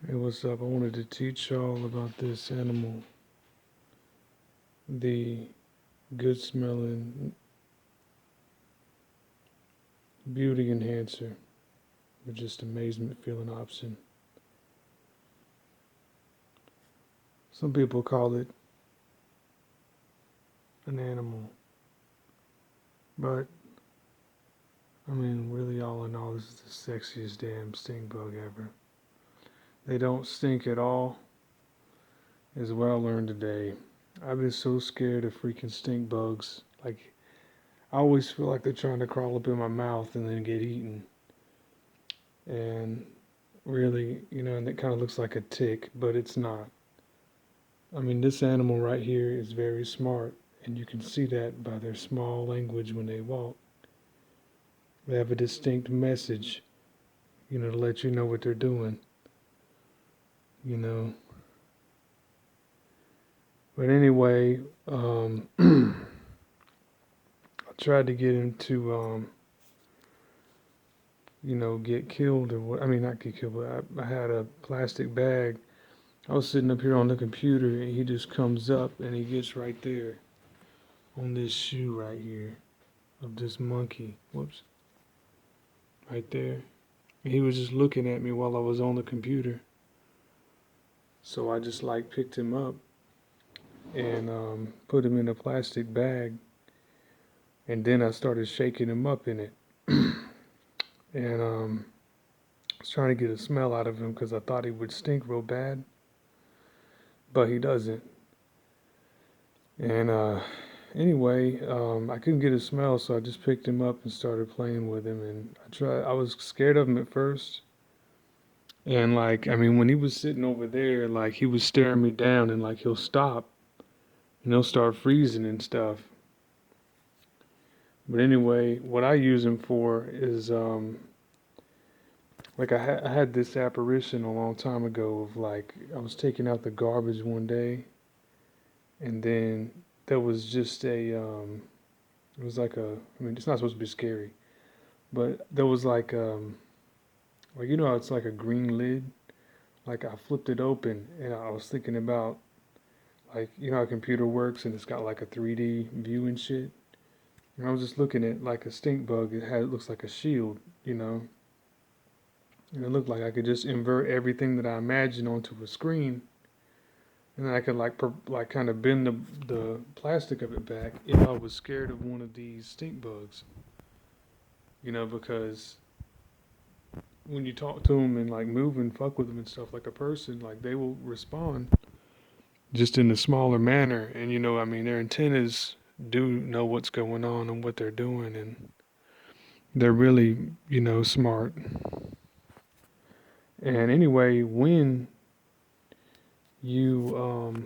Hey, what's up? I wanted to teach y'all about this animal, the good smelling beauty enhancer, or just amazement feeling option. Some people call it an animal, but I mean, really, all in all, this is the sexiest damn stink bug ever. They don't stink at all, is what I learned today. I've been so scared of freaking stink bugs. Like, I always feel like they're trying to crawl up in my mouth and then get eaten. And really, and it kind of looks like a tick, but it's not. I mean, this animal right here is very smart, and you can see that by their small language when they walk. They have a distinct message, to let you know what they're doing, you know. But anyway, I tried to get him to, get killed or what. I mean, not get killed, but I had a plastic bag. I was sitting up here on the computer, and he just comes up and he gets right there on this shoe right here of this monkey. Whoops. Right there. And he was just looking at me while I was on the computer. So I just picked him up and put him in a plastic bag. And then I started shaking him up in it. And I was trying to get a smell out of him because I thought he would stink real bad. But he doesn't. And anyway, I couldn't get a smell, so I just picked him up and started playing with him. And I was scared of him at first. And when he was sitting over there, he was staring me down and he'll stop and he'll start freezing and stuff. But anyway, what I use him for is, I had this apparition a long time ago of I was taking out the garbage one day and then there was just it was it's not supposed to be scary, but there was how it's like a green lid? I flipped it open and I was thinking about how a computer works and it's got a 3D view and shit. And I was just looking at a stink bug. It looks like a shield, and it looked like I could just invert everything that I imagined onto a screen, and then I could kind of bend the plastic of it back if I was scared of one of these stink bugs, because when you talk to them and move and fuck with them and stuff like a person, they will respond just in a smaller manner. And their antennas do know what's going on and what they're doing, and they're really, smart. And anyway, when you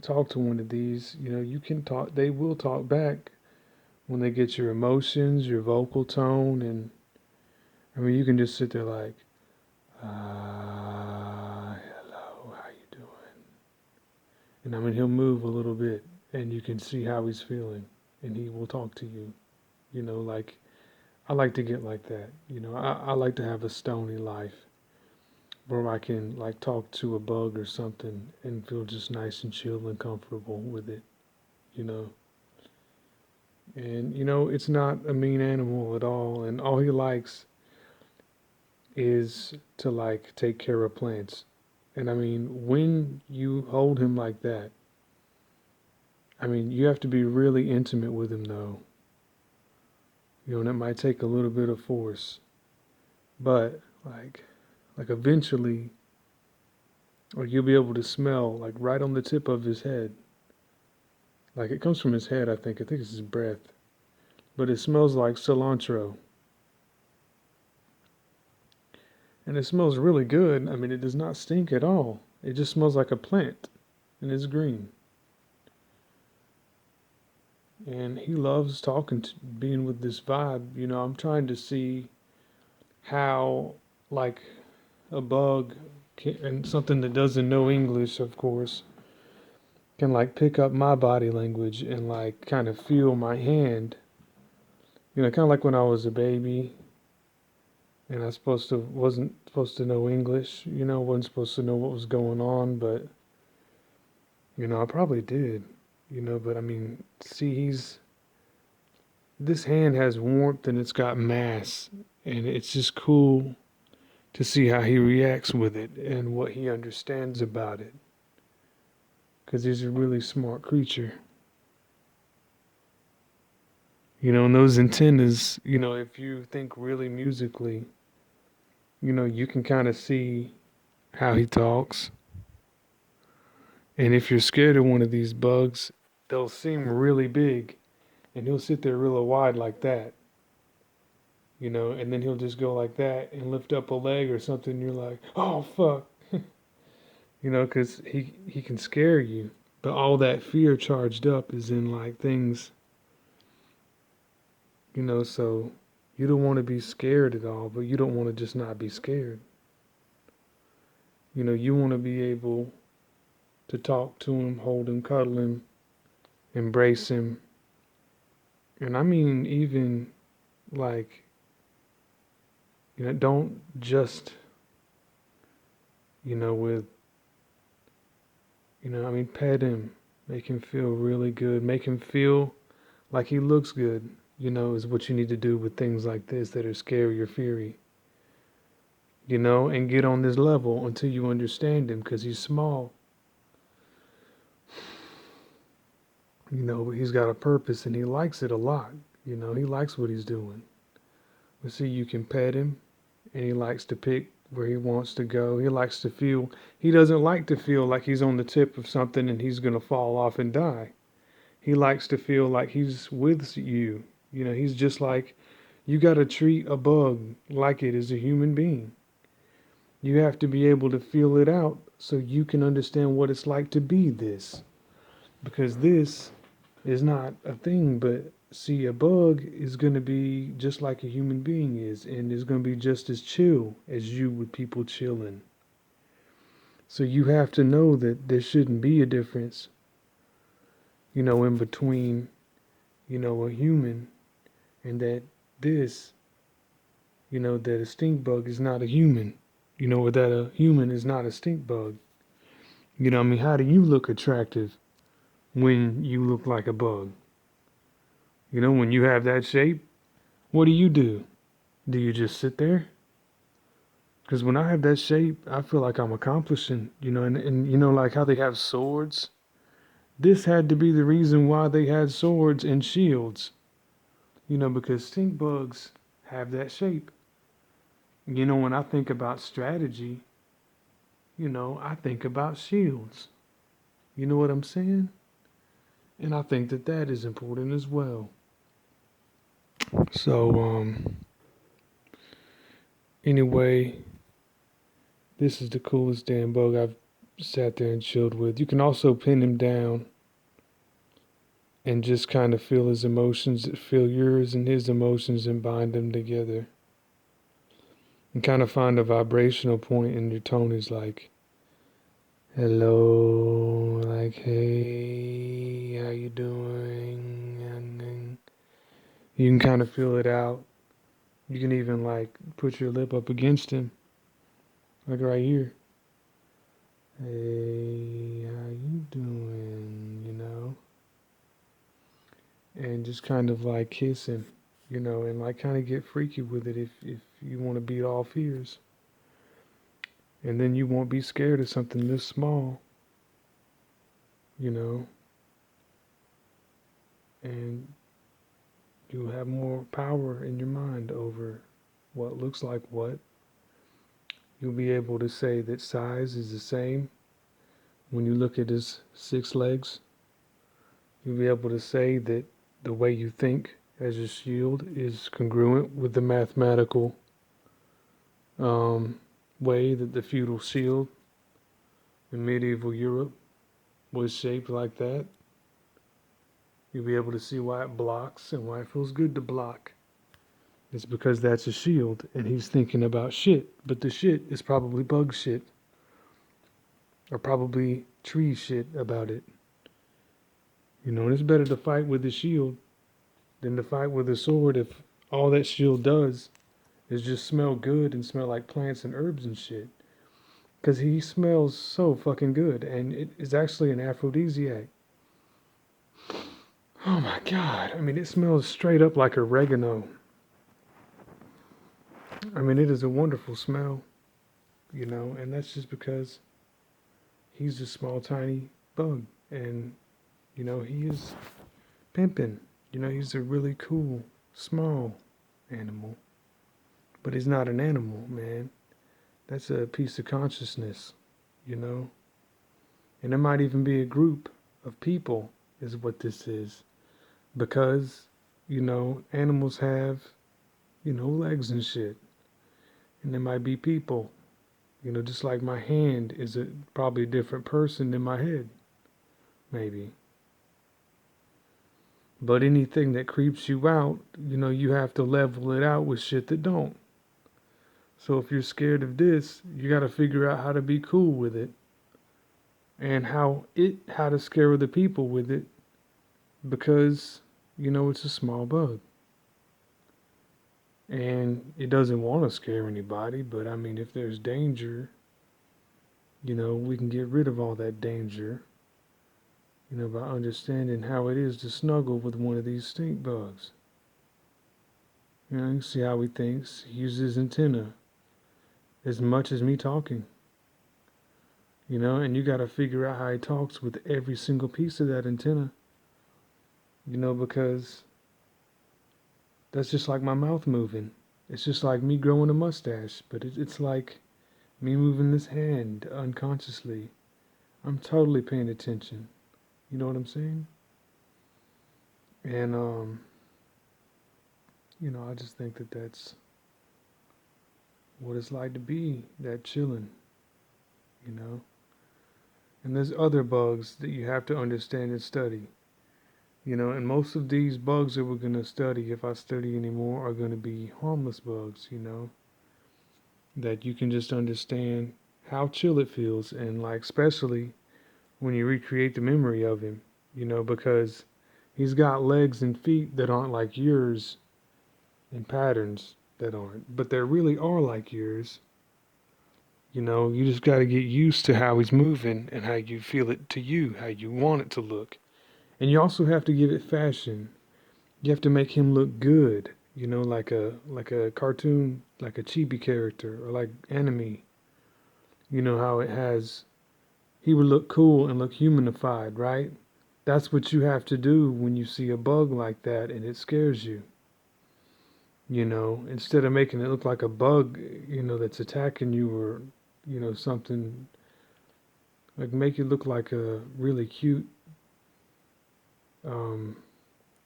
talk to one of these, you can talk. They will talk back when they get your emotions, your vocal tone, and you can just sit there hello, how you doing? And he'll move a little bit, and you can see how he's feeling, and he will talk to you. I like to get like that. I like to have a stony life where I can talk to a bug or something and feel just nice and chill and comfortable with it, you know. And it's not a mean animal at all, and all he likes is to take care of plants. And when you hold him like that, you have to be really intimate with him though. And it might take a little bit of force, but eventually, you'll be able to smell right on the tip of his head. It comes from his head, I think. I think it's his breath, but it smells like cilantro, and it smells really good. It does not stink at all. It just smells like a plant, and it's green. And he loves talking to, being with this vibe. I'm trying to see how a bug can, and something that doesn't know English, of course, can pick up my body language and kind of feel my hand. Kind of like when I was a baby, and I wasn't supposed to know English, wasn't supposed to know what was going on, but I probably did, but I mean, see, this hand has warmth and it's got mass, and it's just cool to see how he reacts with it and what he understands about it, because he's a really smart creature. And those antennas, if you think really musically, you can kind of see how he talks. And if you're scared of one of these bugs, they'll seem really big, and he'll sit there real wide like that, and then he'll just go like that and lift up a leg or something. And you're like, oh fuck, because he can scare you, but all that fear charged up is in like things, so you don't want to be scared at all, but you don't want to just not be scared. You want to be able to talk to him, hold him, cuddle him, embrace him. And I mean, even like, don't just, with, I mean, pet him, make him feel really good, make him feel like he looks good, is what you need to do with things like this that are scary or fiery, and get on this level until you understand him, because he's small, but he's got a purpose and he likes it a lot, he likes what he's doing. But see, you can pet him, and he likes to pick where he wants to go. He doesn't like to feel like he's on the tip of something and he's going to fall off and die. He likes to feel like he's with you. He's just like, you got to treat a bug like it is a human being. You have to be able to feel it out so you can understand what it's like to be this. Because this is not a thing, but see, a bug is going to be just like a human being is, and is going to be just as chill as you with people chilling. So you have to know that there shouldn't be a difference, in between, a human, and that this, that a stink bug is not a human, or that a human is not a stink bug. I mean, how do you look attractive when you look like a bug? When you have that shape, what do you do? Do you just sit there? Because when I have that shape, I feel like I'm accomplishing, and like how they have swords. This had to be the reason why they had swords and shields, because stink bugs have that shape. When I think about strategy, I think about shields. You know what I'm saying? And I think that that is important as well. So, anyway, this is the coolest damn bug I've sat there and chilled with. You can also pin him down and just kind of feel his emotions, feel yours and his emotions, and bind them together. And kind of find a vibrational point, and your tone is like, hello, like, hey, how you doing? And you can kind of feel it out. You can even like put your lip up against him, like right here. Hey, how you doing? And just kind of like kiss him, and like kind of get freaky with it if you want to beat all fears. And then you won't be scared of something this small, you know, and you'll have more power in your mind over what looks like what. You'll be able to say that size is the same when you look at his 6 legs. You'll be able to say that the way you think as a shield is congruent with the mathematical way that the feudal shield in medieval Europe was shaped like that. You'll be able to see why it blocks and why it feels good to block. It's because that's a shield and he's thinking about shit, but the shit is probably bug shit or probably tree shit about it. And it's better to fight with the shield than to fight with a sword if all that shield does is just smell good and smell like plants and herbs and shit. Because he smells so fucking good, and it is actually an aphrodisiac. Oh my god. I mean, it smells straight up like oregano. I mean, it is a wonderful smell, and that's just because he's a small, tiny bug. And, he is pimping. He's a really cool, small animal. But he's not an animal, man. That's a piece of consciousness, you know? And it might even be a group of people, is what this is. Because, animals have, legs and shit. And there might be people, just like my hand is probably a different person than my head, maybe. But anything that creeps you out, you have to level it out with shit that don't. So if you're scared of this, you got to figure out how to be cool with it, and how to scare other people with it, because it's a small bug and it doesn't want to scare anybody. But I mean, if there's danger, we can get rid of all that danger, by understanding how it is to snuggle with one of these stink bugs. You see how he thinks. He uses his antenna as much as me talking. And you got to figure out how he talks with every single piece of that antenna. Because that's just like my mouth moving. It's just like me growing a mustache, but it's like me moving this hand unconsciously. I'm totally paying attention. You know what I'm saying? And, I just think that that's what it's like to be that chillin', you know? And there's other bugs that you have to understand and study. And most of these bugs that we're going to study, if I study anymore, are going to be harmless bugs, that you can just understand how chill it feels, and like, especially when you recreate the memory of him, because he's got legs and feet that aren't like yours, and patterns that aren't, but they really are like yours. You just got to get used to how he's moving and how you feel it to you, how you want it to look. And you also have to give it fashion. You have to make him look good, like a cartoon, like a chibi character, or like anime. How he would look cool and look humanified, right? That's what you have to do when you see a bug like that and it scares you. Instead of making it look like a bug, that's attacking you, or, something, like, make it look like a really cute um,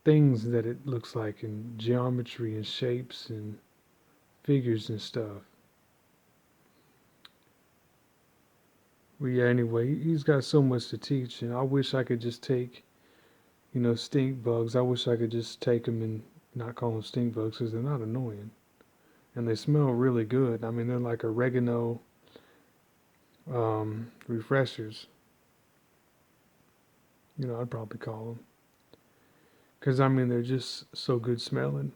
things that it looks like, in geometry and shapes and figures and stuff. Well, yeah, anyway, he's got so much to teach, and I wish I could just take, stink bugs. I wish I could just take them and not call them stink bugs, because they're not annoying. And they smell really good. I mean, they're like oregano refreshers. I'd probably call them. Because, I mean, they're just so good smelling.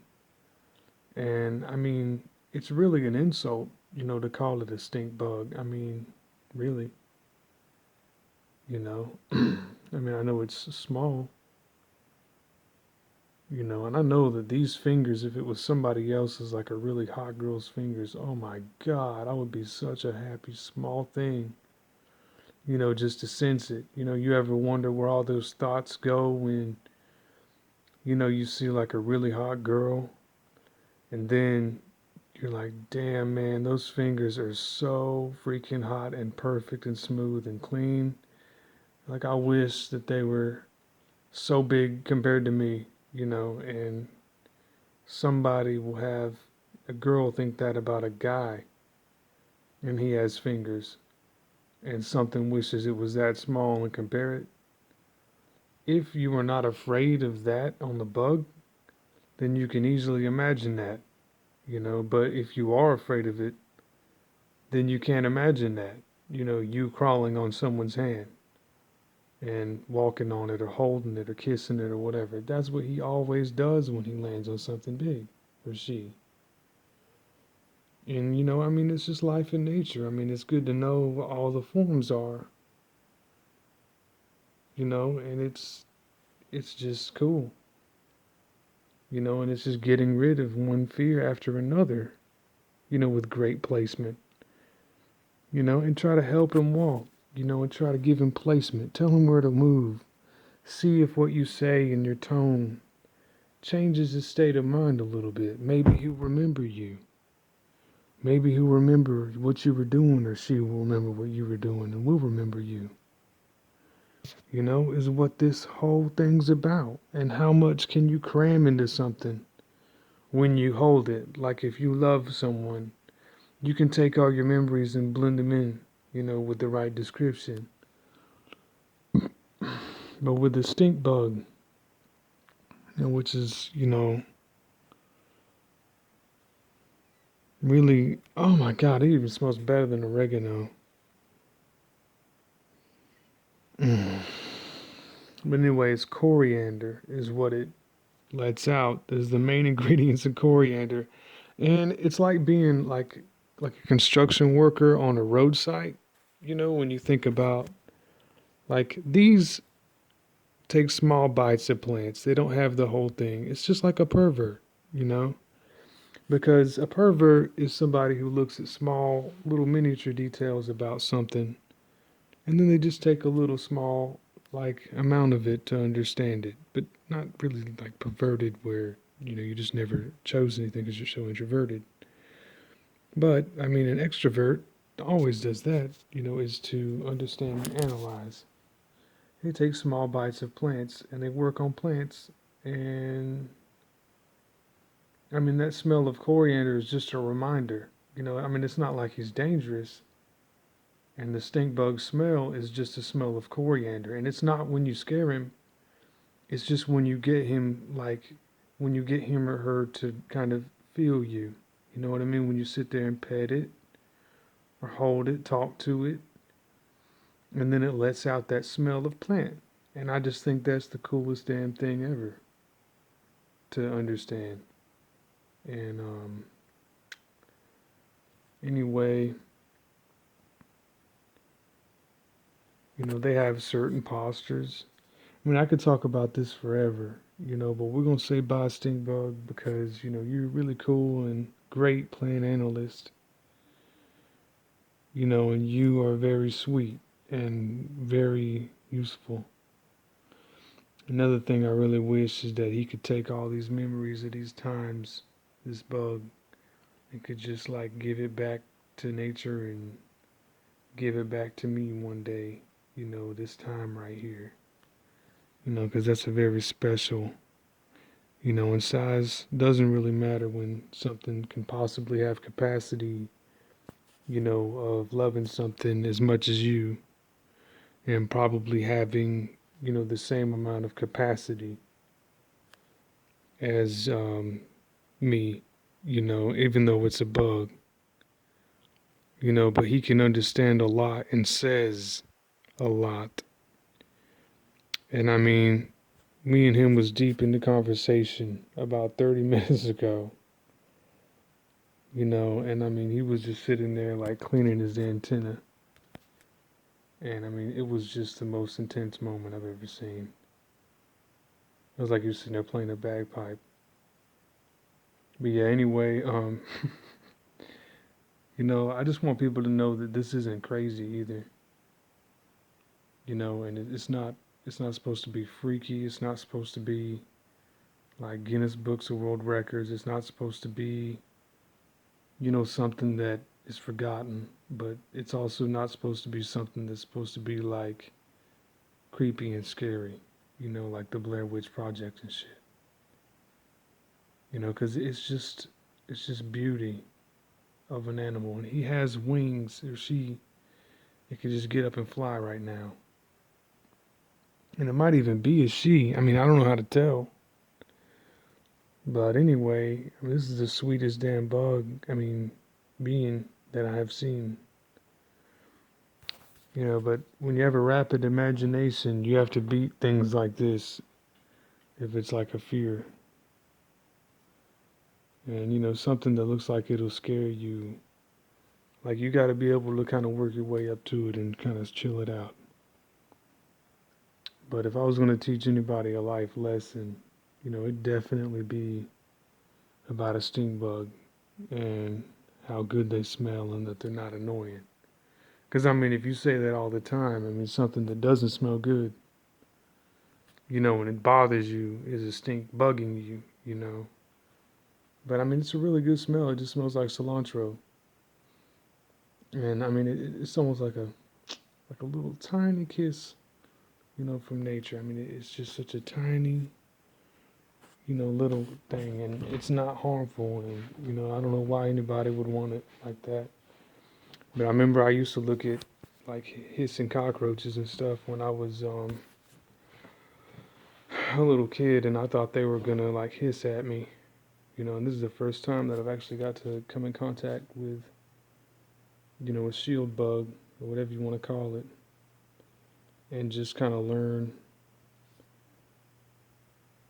And, I mean, it's really an insult, to call it a stink bug. I mean, really. I mean, I know it's small, and I know that these fingers, if it was somebody else's, like a really hot girl's fingers, oh my God, I would be such a happy small thing, just to sense it. You ever wonder where all those thoughts go when, you see like a really hot girl, and then you're like, damn, man, those fingers are so freaking hot and perfect and smooth and clean. Like, I wish that they were so big compared to me, and somebody will have a girl think that about a guy, and he has fingers, and something wishes it was that small and compare it. If you are not afraid of that on the bug, then you can easily imagine that, but if you are afraid of it, then you can't imagine that, you crawling on someone's hand and walking on it or holding it or kissing it or whatever. That's what he always does when he lands on something big, or she. And, I mean, it's just life in nature. I mean, it's good to know what all the forms are, and it's just cool, and it's just getting rid of one fear after another, with great placement, and try to help him walk, and try to give him placement. Tell him where to move. See if what you say in your tone changes his state of mind a little bit. Maybe he'll remember you. Maybe he'll remember what you were doing, or she will remember what you were doing and will remember you. Is what this whole thing's about. And how much can you cram into something when you hold it? Like if you love someone, you can take all your memories and blend them in, with the right description. But with the stink bug, which is, really, oh my God, it even smells better than oregano. But anyways, coriander is what it lets out. There's the main ingredients of coriander. And it's like being like a construction worker on a road site. When you think about like these take small bites of plants. They don't have the whole thing. It's just like a pervert, you know? Because a pervert is somebody who looks at small little miniature details about something and then they just take a little small like amount of it to understand it, but not really like perverted where you just never chose anything because you're so introverted. But I mean, an extrovert always does that, is to understand and analyze. They take small bites of plants and they work on plants. And I mean, that smell of coriander is just a reminder. I mean, it's not like he's dangerous. And the stink bug smell is just a smell of coriander. And it's not when you scare him, it's just when you get him, like, when you get him or her to kind of feel you. You know what I mean? When you sit there and pet it or hold it, talk to it, and then it lets out that smell of plant. And I just think that's the coolest damn thing ever to understand. And anyway, they have certain postures. I mean, I could talk about this forever, but we're going to say bye, stink bug, because, you're really cool and great plant analyst, and you are very sweet and very useful. Another thing I really wish is that he could take all these memories of these times, this bug, and could just like give it back to nature and give it back to me one day, this time right here. Because that's a very special, and size doesn't really matter when something can possibly have capacity, of loving something as much as you and probably having, the same amount of capacity as me, even though it's a bug, but he can understand a lot and says a lot. And I mean, me and him was deep in the conversation about 30 minutes ago, and I mean, he was just sitting there like cleaning his antenna. And I mean, it was just the most intense moment I've ever seen. It was like he was sitting there playing a bagpipe. But yeah, anyway, I just want people to know that this isn't crazy either. And it's not supposed to be freaky. It's not supposed to be like Guinness Books of World Records. It's not supposed to be, something that is forgotten, but it's also not supposed to be something that's supposed to be like creepy and scary, like the Blair Witch Project and shit. Because it's just beauty of an animal, and he has wings, or she, it could just get up and fly right now. And it might even be a she. I mean, I don't know how to tell. But anyway, I mean, this is the sweetest damn bug, being that I have seen. But when you have a rapid imagination, you have to beat things like this if it's like a fear. And, something that looks like it'll scare you Like, you got to be able to kind of work your way up to it and kind of chill it out. But if I was going to teach anybody a life lesson, it'd definitely be about a stink bug and how good they smell and that they're not annoying. Because, I mean, if you say that all the time, I mean, something that doesn't smell good, when it bothers you, is a stink bugging you. But, I mean, it's a really good smell. It just smells like cilantro. And, I mean, it's almost like a little tiny kiss, from nature. I mean, it's just such a tiny, little thing, and it's not harmful. And, I don't know why anybody would want it like that. But I remember I used to look at, like, hissing cockroaches and stuff when I was a little kid, and I thought they were gonna, like, hiss at me. And this is the first time that I've actually got to come in contact with, a shield bug, or whatever you want to call it, and just kind of learn,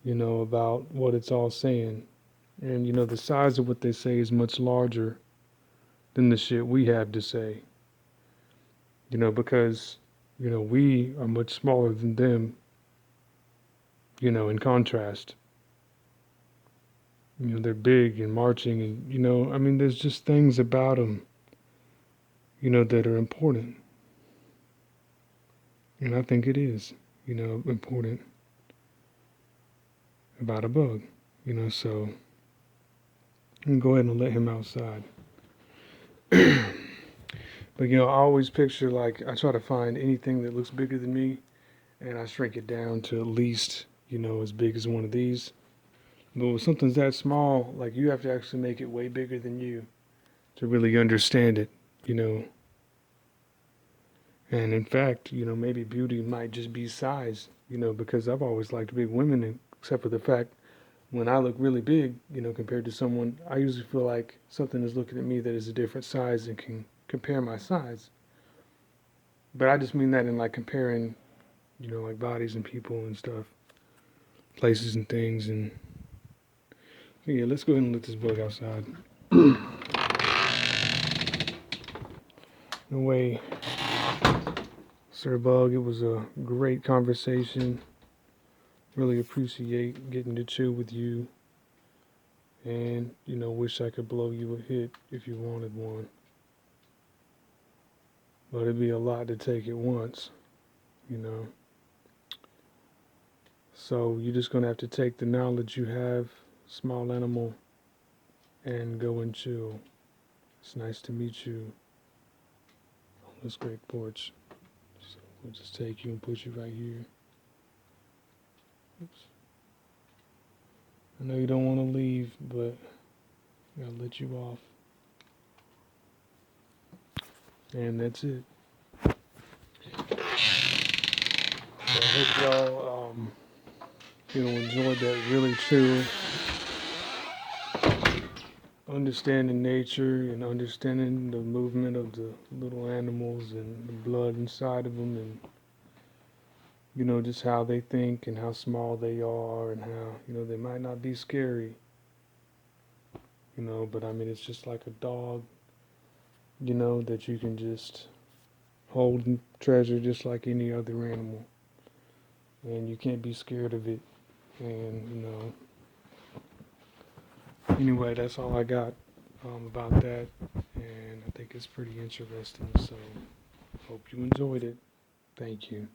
about what it's all saying. And, the size of what they say is much larger than the shit we have to say. Because, we are much smaller than them, in contrast. They're big and marching, and, I mean, there's just things about them, that are important. And I think it is, important about a bug, so I'm gonna go ahead and let him outside. But, I always picture, like, I try to find anything that looks bigger than me, and I shrink it down to at least, as big as one of these. But when something's that small, like, you have to actually make it way bigger than you to really understand it, And in fact, maybe beauty might just be size, because I've always liked big women, except for the fact when I look really big, compared to someone, I usually feel like something is looking at me that is a different size and can compare my size. But I just mean that in, like, comparing, like, bodies and people and stuff, places and things. And yeah, let's go ahead and let this bug outside. No way, Sir Bug, it was a great conversation. Really appreciate getting to chill with you. And, wish I could blow you a hit if you wanted one. But it'd be a lot to take at once, So you're just going to have to take the knowledge you have, small animal, and go and chill. It's nice to meet you on this great porch. So we'll just take you and put you right here. Oops. I know you don't want to leave, but I gotta let you off. And that's it. So I hope y'all, enjoyed that really chill, understanding nature and understanding the movement of the little animals and the blood inside of them, and just how they think and how small they are and how they might not be scary, but I mean, it's just like a dog, that you can just hold and treasure just like any other animal, and you can't be scared of it. And anyway, that's all I got about that, and I think it's pretty interesting, so hope you enjoyed it. Thank you.